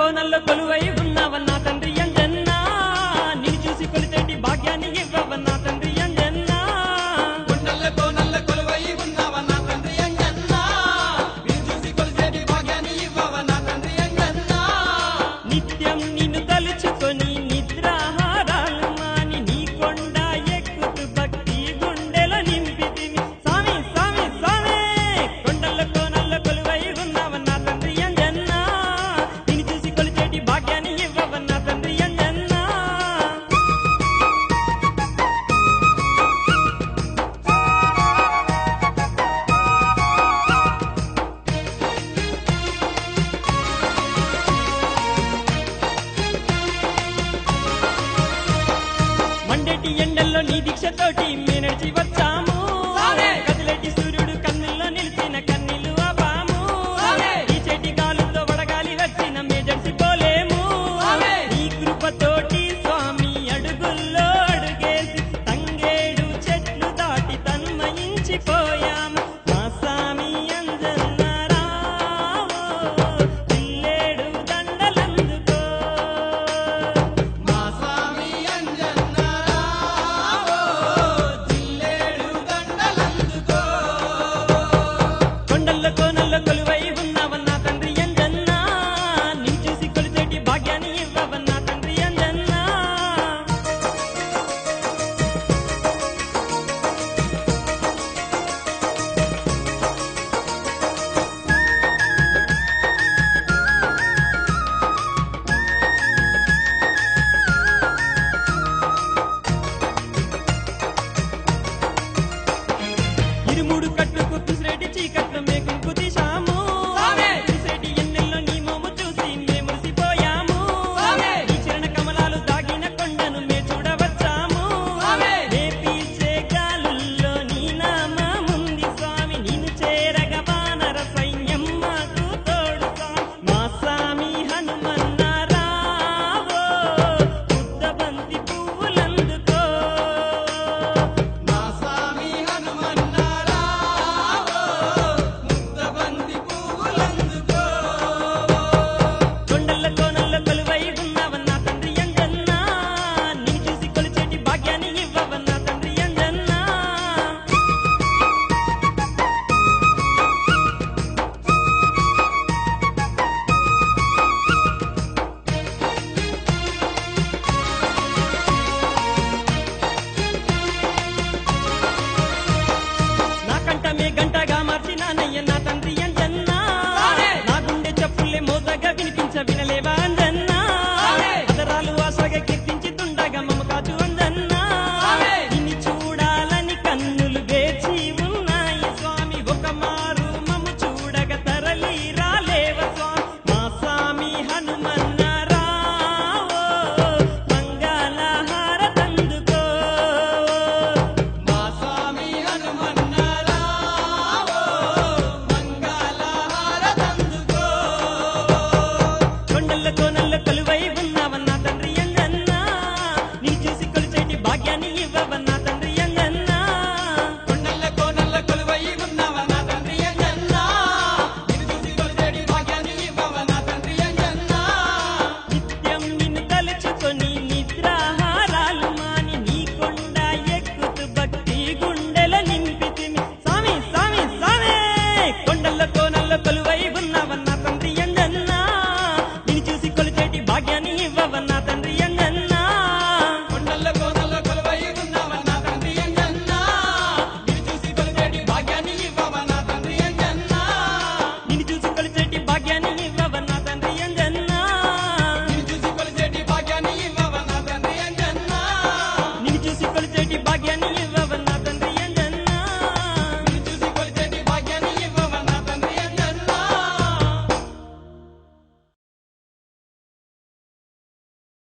కోనల్లో కొలువై ఉన్నావన్నా తండ్రి అంజన్నా నిన్ను చూసి కొలితేటి భాగ్యాన్ని ఇవ్వవన్నా తండ్రి అంజన్నా కొండల్ల కోనల్ల కొలువై ఉన్నావన్నా తండ్రి అంజన్నా నిన్ను చూసి కొలితేటి భాగ్యాన్ని ఇవ్వవన్నా తండ్రి అంజన్నా నిత్యం నిన్ను తలుచుకొని నిద్రాహారాలు మాని నీ కొండ ఎక్కుతూ భక్తి గుండెలో నింపితివి స్వామి స్వామి స్వామి కొండల్లో కోనల్లో కొలువై ఉన్నావన్నా తండ్రి అంజన్నా నిన్ను చూసి కొలిచేటి భాగ్యాన్ని ఇవ్వవన్నా తండ్రి అంజన్నా మండేటి ఎండల్లో నీ దీక్షతోటి మే నడిచి వచ్చాము సామే! కదిలేటి సూర్యుడు కన్నుల్లో నిలిచిన కన్నీళ్లు ఆపాము సామే! ఈ చెటి గాలుల్లో వడగాలి వచ్చిన మే జడిసిపోలేము సామే! నీ కృపతోటి స్వామి అడుగుల్లో అడుగేసి తంగేడు చెట్లు దాటి తన్మయించిపోయాము మా స్వామి అంజన్నారావో జిల్లేడు దండలందుకో మా స్వామి అంజన్నా రావో జిల్లేడు దండలందుకో కొండల్లో కోనల్లో కొలువై ఉన్నావన్నా తండ్రి అంజన్నా నిన్ను చూసి కొలిచేటి భాగ్యాన్ని ఇవ్వవన్నా తండ్రి అంజన్నా ఇరుముడు కట్టుకు పిసిరేటి చీకట్లు మేకులు